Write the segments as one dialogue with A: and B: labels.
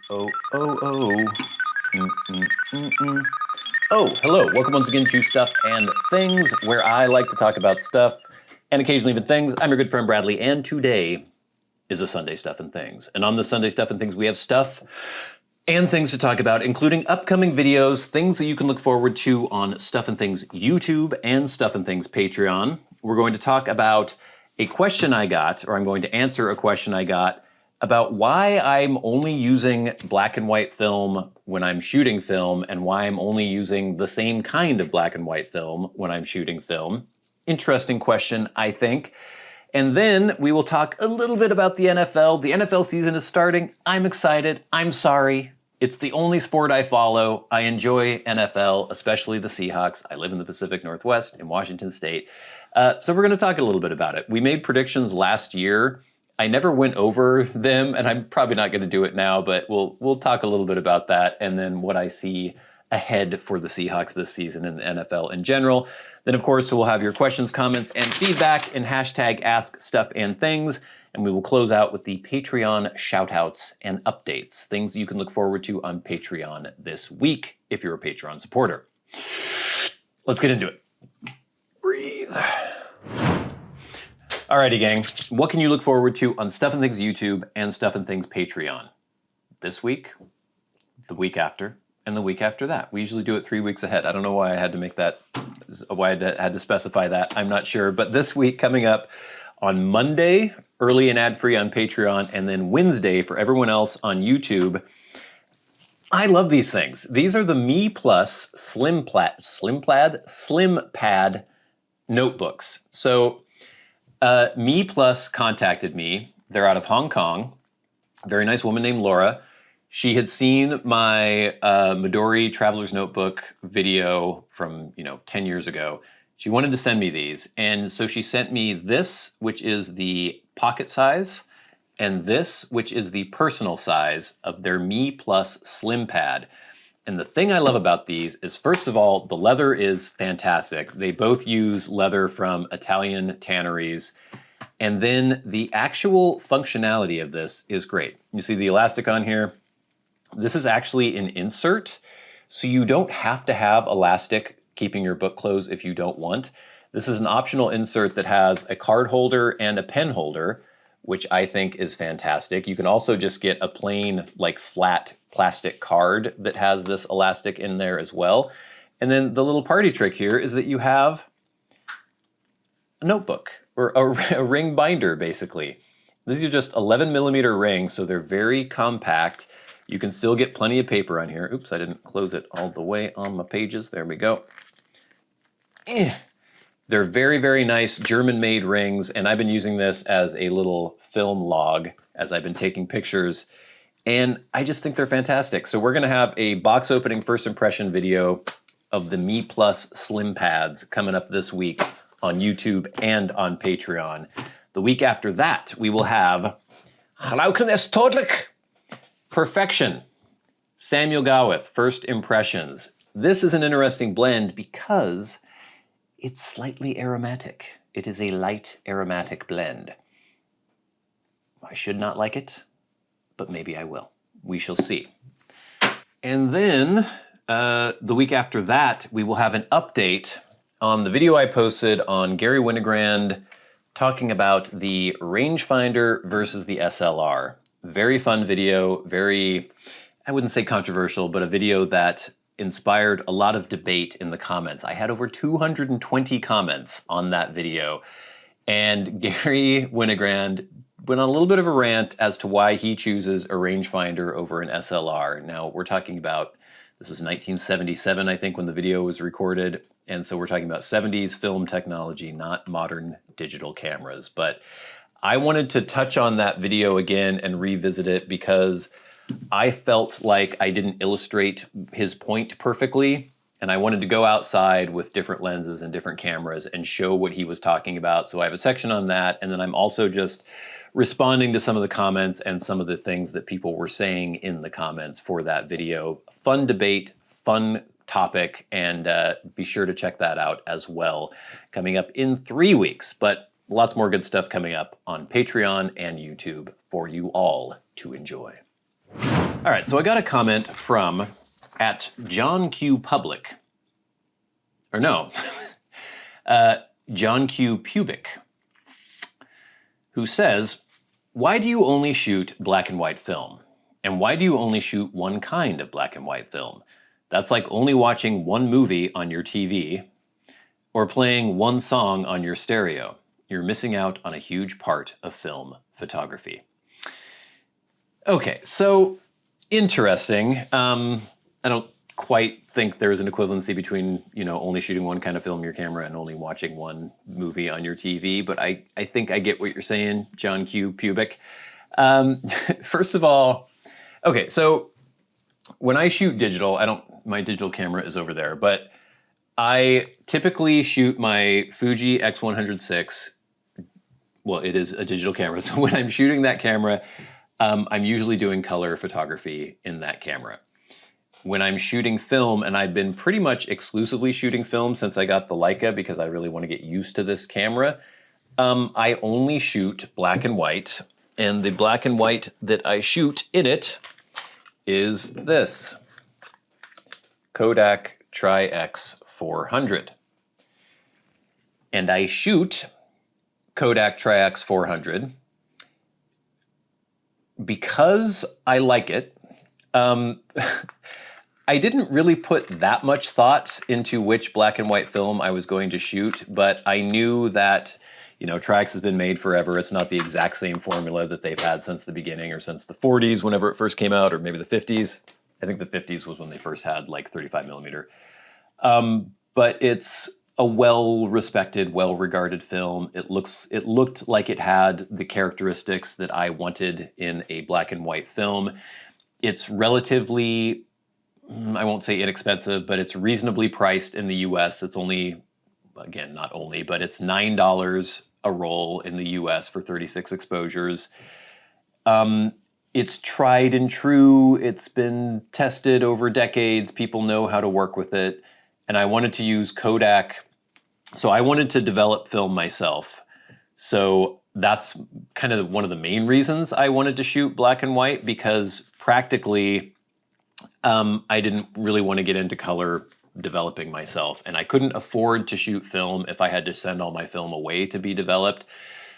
A: oh, oh, oh. Mm, mm, mm, mm. Oh, hello. Welcome once again to Stuff and Things, where I like to talk about stuff and occasionally even things. I'm your good friend Bradley, and today is a Sunday Stuff and Things. And on the Sunday Stuff and Things, we have stuff and things to talk about, including upcoming videos, things that you can look forward to on Stuff and Things YouTube and Stuff and Things Patreon. We're going to talk about a question I got, or I'm going to answer a question I got about why I'm only using black and white film when I'm shooting film and why I'm only using the same kind of black and white film when I'm shooting film. Interesting question, I think. And then we will talk a little bit about the NFL. The NFL season is starting. I'm excited. I'm sorry. It's the only sport I follow. I enjoy NFL, especially the Seahawks. I live in the Pacific Northwest in Washington State. So we're going to talk a little bit about it. We made predictions last year. I never went over them, and I'm probably not going to do it now, but we'll talk a little bit about that and then what I see ahead for the Seahawks this season and the NFL in general. Then, of course, we'll have your questions, comments, and feedback in hashtag askstuffandthings, and we will close out with the Patreon shoutouts and updates, things you can look forward to on Patreon this week if you're a Patreon supporter. Let's get into it. Breathe. Alrighty, gang. What can you look forward to on Stuff and Things YouTube and Stuff and Things Patreon? This week, the week after, and the week after that. We usually do it 3 weeks ahead. I don't know why I had to make that, why I had to specify that. I'm not sure. But this week coming up on Monday, early and ad-free on Patreon, and then Wednesday for everyone else on YouTube. I love these things. These are the MeePlus Slimpad notebooks. So MeePlus contacted me. They're out of Hong Kong. A very nice woman named Laura. She had seen my Midori Traveler's Notebook video from 10 years ago. She wanted to send me these, and so she sent me this, which is the pocket size, and this, which is the personal size of their MeePlus Slimpad. And the thing I love about these is, first of all, the leather is fantastic. They both use leather from Italian tanneries. And then the actual functionality of this is great. You see the elastic on here? This is actually an insert, so you don't have to have elastic keeping your book closed if you don't want. This is an optional insert that has a card holder and a pen holder, which I think is fantastic. You can also just get a plain, flat plastic card that has this elastic in there as well. And then the little party trick here is that you have a notebook, or a ring binder, basically. These are just 11mm rings, so they're very compact. You can still get plenty of paper on here. Oops, I didn't close it all the way on my pages. There we go. They're very, very nice German-made rings, and I've been using this as a little film log as I've been taking pictures, and I just think they're fantastic. So we're gonna have a box opening first impression video of the MeePlus Slimpads coming up this week on YouTube and on Patreon. The week after that, we will have Perfection, Samuel Gawith, First Impressions. This is an interesting blend because it's slightly aromatic. It is a light aromatic blend. I should not like it, but maybe I will. We shall see. And then the week after that, we will have an update on the video I posted on Gary Winogrand talking about the rangefinder versus the SLR. Very fun video, very, I wouldn't say controversial, but a video that inspired a lot of debate in the comments. I had over 220 comments on that video, and Gary Winogrand went on a little bit of a rant as to why he chooses a rangefinder over an SLR. Now, we're talking about, this was 1977, I think, when the video was recorded, and so we're talking about 70s film technology, not modern digital cameras. But I wanted to touch on that video again and revisit it because I felt like I didn't illustrate his point perfectly, and I wanted to go outside with different lenses and different cameras and show what he was talking about. So I have a section on that, and then I'm also just responding to some of the comments and some of the things that people were saying in the comments for that video. Fun debate, fun topic, and be sure to check that out as well. Coming up in 3 weeks, but lots more good stuff coming up on Patreon and YouTube for you all to enjoy. All right, so I got a comment from @John Q Public, or no, John Q Pubic, who says, why do you only shoot black and white film? And why do you only shoot one kind of black and white film? That's like only watching one movie on your TV or playing one song on your stereo. You're missing out on a huge part of film photography. Okay, so interesting. I don't quite think there's an equivalency between, you know, only shooting one kind of film in your camera and only watching one movie on your TV, but I think I get what you're saying, John Q Pubic. First of all, okay, so when I shoot digital, my digital camera is over there, but I typically shoot my Fuji X100VI. Well, it is a digital camera, so when I'm shooting that camera, I'm usually doing color photography in that camera. When I'm shooting film, and I've been pretty much exclusively shooting film since I got the Leica because I really want to get used to this camera, I only shoot black and white, and the black and white that I shoot in it is this Kodak Tri-X 400. And I shoot Kodak Tri-X 400 because I like it. I didn't really put that much thought into which black and white film I was going to shoot, but I knew that, you know, Tri-X has been made forever. It's not the exact same formula that they've had since the beginning or since the 40s, whenever it first came out, or maybe the 50s. I think the 50s was when they first had like 35 millimeter. But it's a well-respected, well-regarded film. It looked like it had the characteristics that I wanted in a black and white film. It's relatively, I won't say inexpensive, but it's reasonably priced in the US. It's only, again, not only, but it's $9 a roll in the US for 36 exposures. It's tried and true. It's been tested over decades. People know how to work with it. And I wanted to use Kodak. So I wanted to develop film myself. So that's kind of one of the main reasons I wanted to shoot black and white, because practically I didn't really want to get into color developing myself. And I couldn't afford to shoot film if I had to send all my film away to be developed.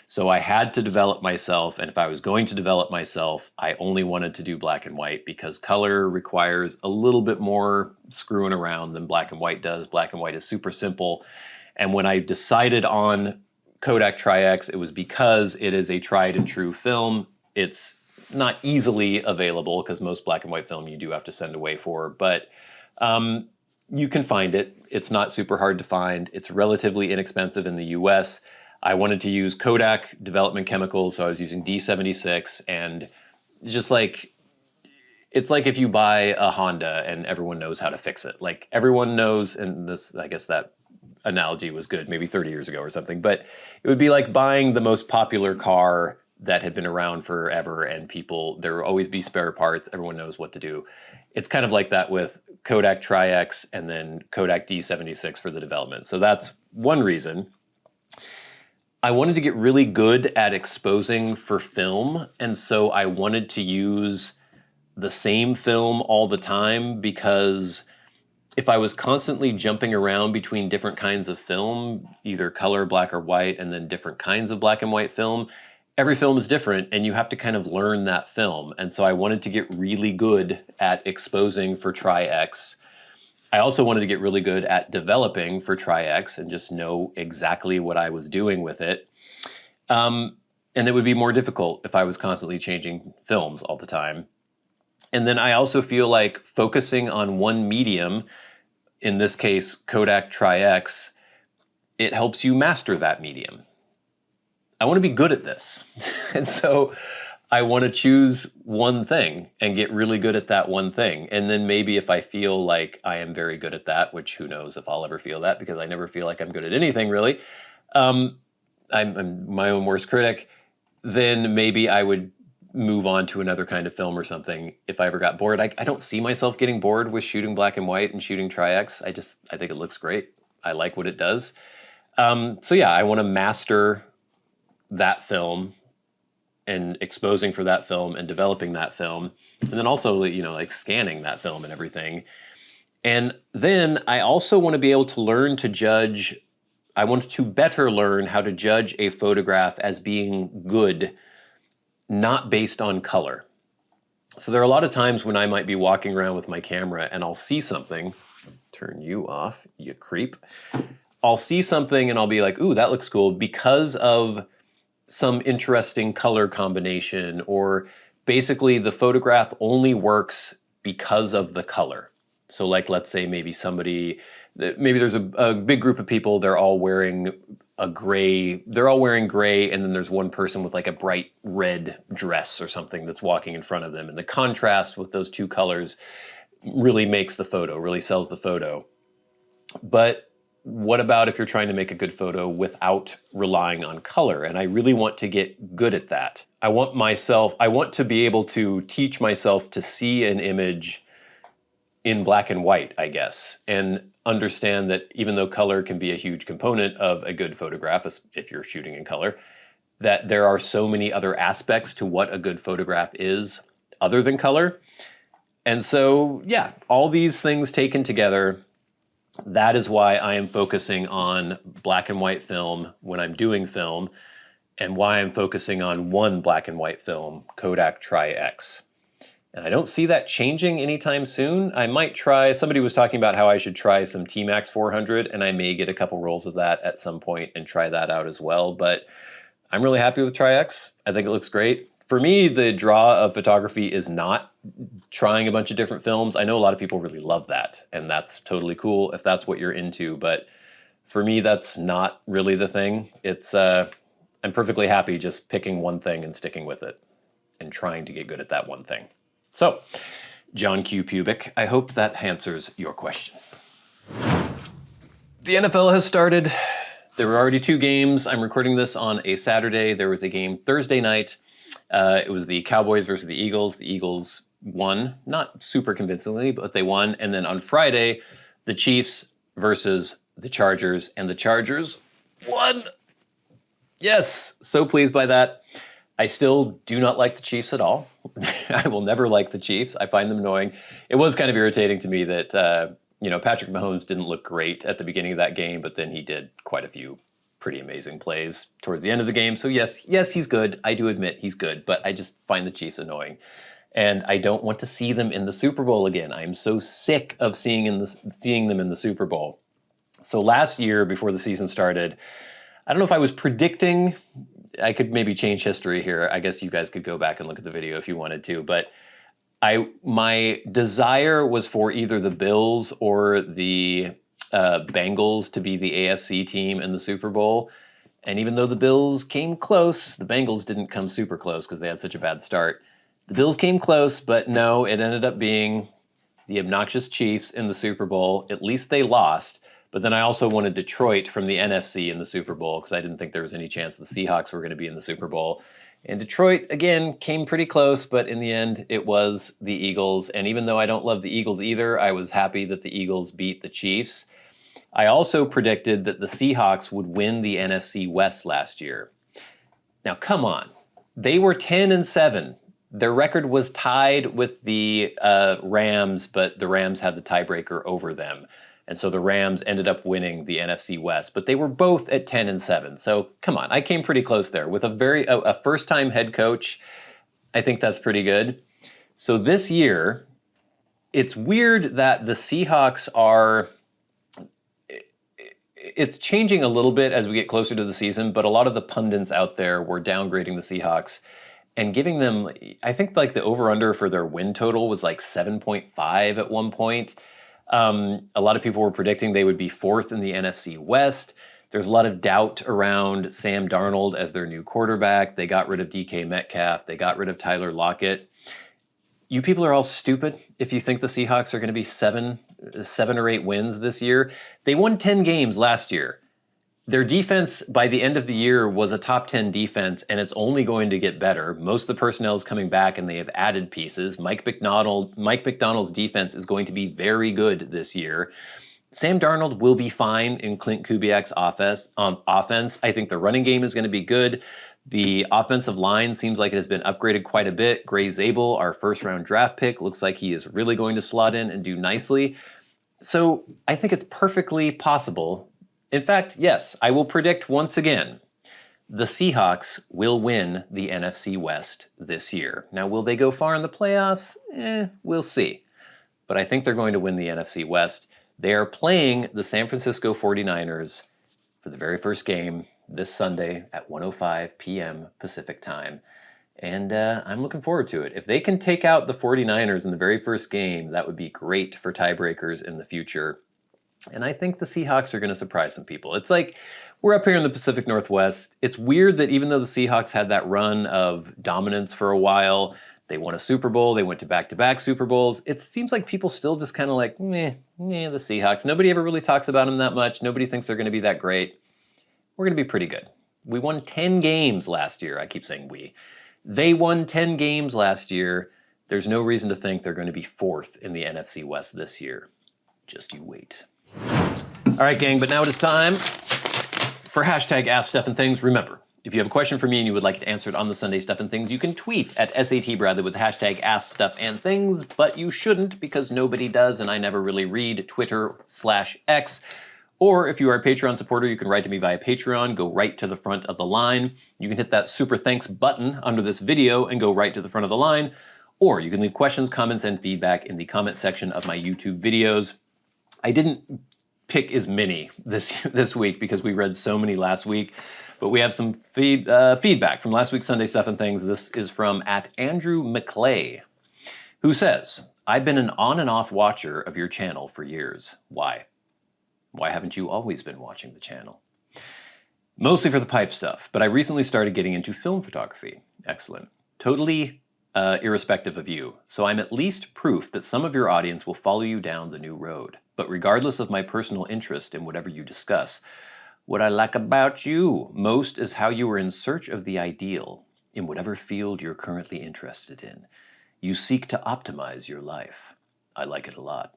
A: So I had to develop myself, and if I was going to develop myself, I only wanted to do black and white because color requires a little bit more screwing around than black and white does. Black and white is super simple. And when I decided on Kodak Tri-X, it was because it is a tried and true film. It's not easily available because most black and white film you do have to send away for, but you can find it. It's not super hard to find. It's relatively inexpensive in the US. I wanted to use Kodak development chemicals, so I was using D76, and just like, it's like if you buy a Honda and everyone knows how to fix it. Like everyone knows, and this, I guess that analogy was good maybe 30 years ago or something, but it would be like buying the most popular car that had been around forever, and there will always be spare parts, everyone knows what to do. It's kind of like that with Kodak Tri-X and then Kodak D76 for the development. So that's one reason. I wanted to get really good at exposing for film, and so I wanted to use the same film all the time, because if I was constantly jumping around between different kinds of film, either color, black or white, and then different kinds of black and white film, every film is different and you have to kind of learn that film. And so I wanted to get really good at exposing for Tri-X. I also wanted to get really good at developing for Tri-X and just know exactly what I was doing with it. And it would be more difficult if I was constantly changing films all the time. And then I also feel like focusing on one medium, in this case, Kodak Tri-X, it helps you master that medium. I want to be good at this. And so I want to choose one thing and get really good at that one thing. And then maybe if I feel like I am very good at that, which who knows if I'll ever feel that, because I never feel like I'm good at anything really. I'm my own worst critic. Then maybe I would move on to another kind of film or something if I ever got bored. I don't see myself getting bored with shooting black and white and shooting Tri-X. I think it looks great. I like what it does. So yeah, I want to master that film and exposing for that film and developing that film. And then also, you know, like scanning that film and everything. And then I also want to be able to learn to judge. I want to better learn how to judge a photograph as being good, not based on color. So there are a lot of times when I might be walking around with my camera and I'll see something, turn you off, you creep. I'll see something and I'll be like, ooh, that looks cool because of some interesting color combination, or basically the photograph only works because of the color. So like, let's say maybe there's a big group of people, they're all wearing gray, and then there's one person with like a bright red dress or something that's walking in front of them. And the contrast with those two colors really makes the photo, really sells the photo. But what about if you're trying to make a good photo without relying on color? And I really want to get good at that. I want to be able to teach myself to see an image in black and white, I guess, and understand that even though color can be a huge component of a good photograph, if you're shooting in color, that there are so many other aspects to what a good photograph is other than color. And so, yeah, all these things taken together, that is why I am focusing on black and white film when I'm doing film, and why I'm focusing on one black and white film, Kodak Tri-X. And I don't see that changing anytime soon. I might try, somebody was talking about how I should try some T-Max 400, and I may get a couple rolls of that at some point and try that out as well. But I'm really happy with Tri-X. I think it looks great. For me, the draw of photography is not trying a bunch of different films. I know a lot of people really love that, and that's totally cool if that's what you're into. But for me, that's not really the thing. I'm perfectly happy just picking one thing and sticking with it and trying to get good at that one thing. So, John Q. Pubic, I hope that answers your question. The NFL has started. There were already 2 games. I'm recording this on a Saturday. There was a game Thursday night. It was the Cowboys versus the Eagles. The Eagles won, not super convincingly, but they won. And then on Friday, the Chiefs versus the Chargers, and the Chargers won. Yes, so pleased by that. I still do not like the Chiefs at all. I will never like the Chiefs. I find them annoying. It was kind of irritating to me that, Patrick Mahomes didn't look great at the beginning of that game, but then he did quite a few pretty amazing plays towards the end of the game. So yes, he's good. I do admit he's good, but I just find the Chiefs annoying. And I don't want to see them in the Super Bowl again. I'm so sick of seeing them in the Super Bowl. So last year, before the season started, I don't know if I was predicting. I could maybe change history here. I guess you guys could go back and look at the video if you wanted to. But my desire was for either the Bills or the Bengals to be the AFC team in the Super Bowl. And even though the Bills came close, the Bengals didn't come super close because they had such a bad start. The Bills came close, but no, it ended up being the obnoxious Chiefs in the Super Bowl. At least they lost. But then I also wanted Detroit from the NFC in the Super Bowl because I didn't think there was any chance the Seahawks were going to be in the Super Bowl. And Detroit, again, came pretty close, but in the end, it was the Eagles. And even though I don't love the Eagles either, I was happy that the Eagles beat the Chiefs. I also predicted that the Seahawks would win the NFC West last year. Now, come on. They were 10-7. Their record was tied with the Rams, but the Rams had the tiebreaker over them. And so the Rams ended up winning the NFC West, but they were both at 10-7. So come on, I came pretty close there with a first-time head coach. I think that's pretty good. So this year, it's weird that the Seahawks it's changing a little bit as we get closer to the season, but a lot of the pundits out there were downgrading the Seahawks and giving them, I think like the over-under for their win total was like 7.5 at one point. A lot of people were predicting they would be 4th in the NFC West. There's a lot of doubt around Sam Darnold as their new quarterback. They got rid of DK Metcalf. They got rid of Tyler Lockett. You people are all stupid if you think the Seahawks are going to be 7 or 8 wins this year. They won 10 games last year. Their defense by the end of the year was a top 10 defense, and it's only going to get better. Most of the personnel is coming back, and they have added pieces. Mike McDonald's defense is going to be very good this year. Sam Darnold will be fine in Clint Kubiak's offense. I think the running game is going to be good. The offensive line seems like it has been upgraded quite a bit. Gray Zabel, our first-round draft pick, looks like he is really going to slot in and do nicely. So I think it's perfectly possible. In fact, yes, I will predict once again, the Seahawks will win the NFC West this year. Now, will they go far in the playoffs? We'll see. But I think they're going to win the NFC West. They are playing the San Francisco 49ers for the very first game this Sunday at 1:05 p.m. Pacific time. And I'm looking forward to it. If they can take out the 49ers in the very first game, that would be great for tiebreakers in the future. And I think the Seahawks are going to surprise some people. It's like we're up here in the Pacific Northwest. It's weird that even though the Seahawks had that run of dominance for a while, they won a Super Bowl, they went to back-to-back Super Bowls, it seems like people still just kind of like, meh, the Seahawks. Nobody ever really talks about them that much. Nobody thinks they're going to be that great. We're going to be pretty good. We won 10 games last year. I keep saying we. They won 10 games last year. There's no reason to think they're going to be fourth in the NFC West this year. Just you wait. All right, gang, but now it is time for hashtag AskStuffandThings. Remember, if you have a question for me and you would like to answer it on the Sunday Stuff and Things, you can tweet at SATBradley with the hashtag AskStuffandThings, but you shouldn't because nobody does, and I never really read Twitter/X. Or if you are a Patreon supporter, you can write to me via Patreon. Go right to the front of the line. You can hit that super thanks button under this video and go right to the front of the line. Or you can leave questions, comments, and feedback in the comment section of my YouTube videos. I didn't pick as many this week because we read so many last week, but we have some feedback from last week's Sunday Stuff and Things. This is from @Andrew McClay, who says, I've been an on and off watcher of your channel for years. Why? Why haven't you always been watching the channel? Mostly for the pipe stuff, but I recently started getting into film photography. Excellent. Totally irrespective of you, so I'm at least proof that some of your audience will follow you down the new road. But regardless of my personal interest in whatever you discuss, what I like about you most is how you are in search of the ideal in whatever field you're currently interested in. You seek to optimize your life. I like it a lot.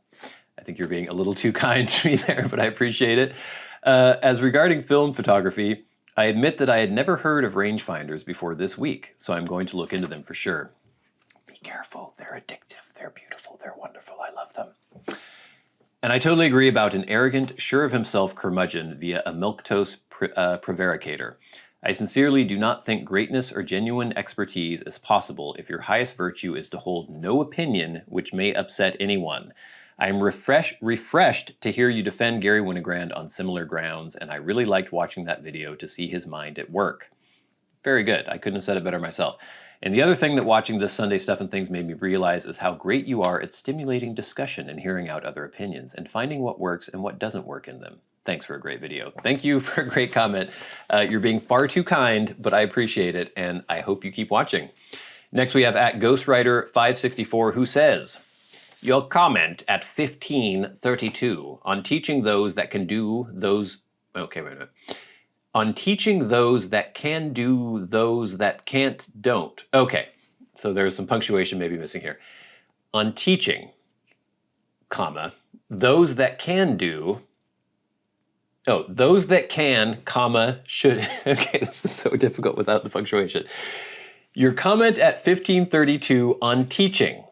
A: I think you're being a little too kind to me there, but I appreciate it. As regarding film photography, I admit that I had never heard of rangefinders before this week, so I'm going to look into them for sure. Be careful, they're addictive, they're beautiful, they're wonderful, I love them. And I totally agree about an arrogant, sure of himself curmudgeon via a milquetoast prevaricator. I sincerely do not think greatness or genuine expertise is possible if your highest virtue is to hold no opinion which may upset anyone. I am refreshed to hear you defend Gary Winogrand on similar grounds, and I really liked watching that video to see his mind at work. Very good. I couldn't have said it better myself. And the other thing that watching this Sunday Stuff and Things made me realize is how great you are at stimulating discussion and hearing out other opinions and finding what works and what doesn't work in them. Thanks for a great video. Thank you for a great comment. You're being far too kind, but I appreciate it, and I hope you keep watching. Next we have @GhostWriter564 who says, your comment at 1532 on teaching those that can do those... Okay, wait a minute. On teaching those that can do those that can't don't. Okay, so there's some punctuation maybe missing here. On teaching, comma, those that can do... Oh, those that can, comma, should... Okay, this is so difficult without the punctuation. Your comment at 1532 on teaching...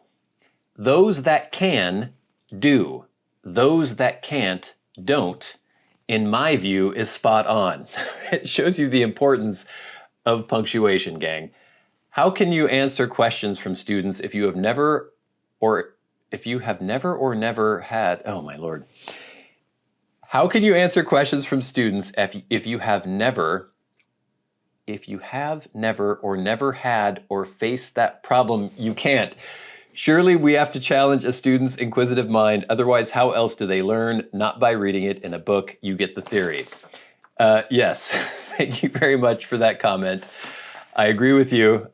A: Those that can, do. Those that can't, don't, in my view, is spot on. It shows you the importance of punctuation, gang. How can you answer questions from students if you have never or never had... Oh, my Lord. How can you answer questions from students if you have never or never had or faced that problem? You can't. Surely we have to challenge a student's inquisitive mind, otherwise how else do they learn? Not by reading it in a book, you get the theory. Yes, thank you very much for that comment. I agree with you.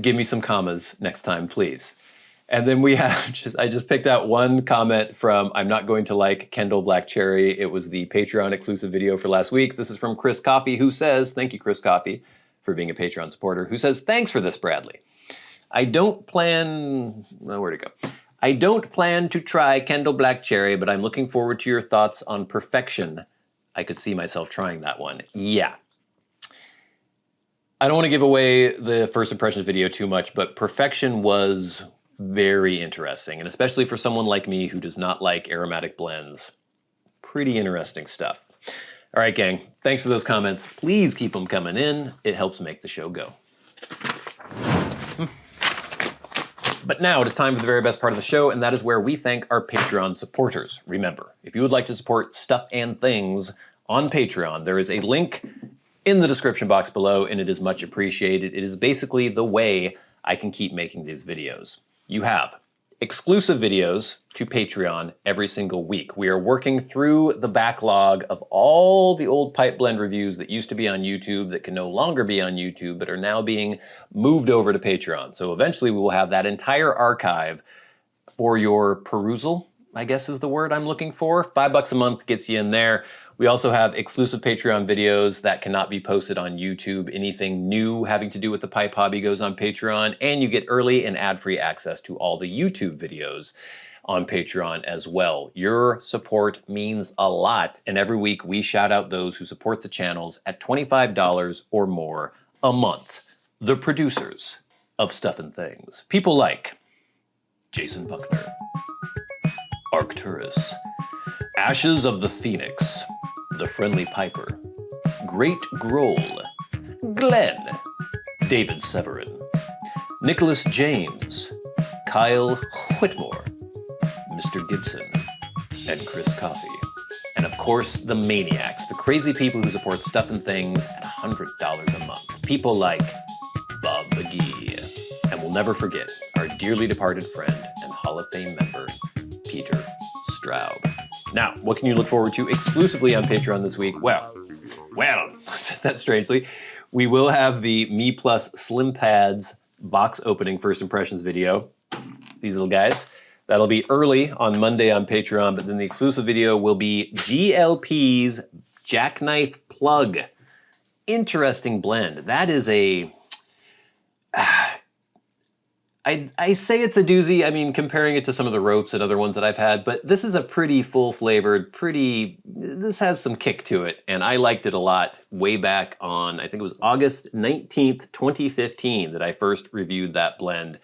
A: Give me some commas next time, please. And then we have, I just picked out one comment from I'm Not Going to Like Kendall Black Cherry. It was the Patreon exclusive video for last week. This is from Chris Coffey, who says, thank you, Chris Coffey, for being a Patreon supporter, who says, thanks for this, Bradley. I don't plan to try Kendall Black Cherry, but I'm looking forward to your thoughts on perfection. I could see myself trying that one. Yeah. I don't want to give away the first impressions video too much, but perfection was very interesting, and especially for someone like me who does not like aromatic blends. Pretty interesting stuff. All right, gang, thanks for those comments. Please keep them coming in. It helps make the show go. But now it is time for the very best part of the show, and that is where we thank our Patreon supporters. Remember, if you would like to support Stuff and Things on Patreon, there is a link in the description box below, and it is much appreciated. It is basically the way I can keep making these videos. You have exclusive videos to Patreon every single week. We are working through the backlog of all the old pipe blend reviews that used to be on YouTube that can no longer be on YouTube, but are now being moved over to Patreon. So eventually we will have that entire archive for your perusal, I guess is the word I'm looking for. $5 a month gets you in there. We also have exclusive Patreon videos that cannot be posted on YouTube. Anything new having to do with the pipe hobby goes on Patreon, and you get early and ad-free access to all the YouTube videos on Patreon as well. Your support means a lot, and every week we shout out those who support the channels at $25 or more a month. The producers of Stuff and Things. People like Jason Buckner, Arcturus, Ashes of the Phoenix, The Friendly Piper, GreatGrol, Glenn, David Severin, Nicholas James, Kyle Whitmore, Mr. Gibson, and Chris Caughey. And of course, the Maniacs, the crazy people who support Stuff and Things at $100 a month. People like Bob Magee. And we'll never forget our dearly departed friend and Hall of Fame member, Peter Straub. Now, what can you look forward to exclusively on Patreon this week? Well, I said that strangely. We will have the MeePlus Slimpads box opening first impressions video. These little guys. That'll be early on Monday on Patreon, but then the exclusive video will be GLP's Jackknife Plug. Interesting blend. That is a... I say it's a doozy, I mean, comparing it to some of the ropes and other ones that I've had, but this is a pretty full-flavored, this has some kick to it, and I liked it a lot way back on, I think it was August 19th, 2015 that I first reviewed that blend.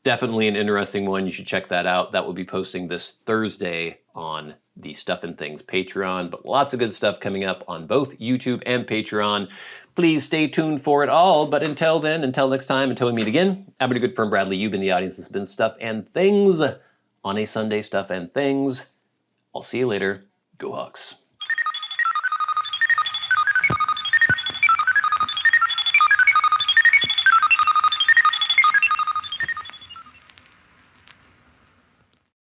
A: Definitely an interesting one. You should check that out. That will be posting this Thursday on the Stuff and Things Patreon, but lots of good stuff coming up on both YouTube and Patreon. Please stay tuned for it all, but until then, until next time, until we meet again, I've been a good friend Bradley. You've been the audience. This has been Stuff and Things on a Sunday. Stuff and Things. I'll see you later. Go Hawks.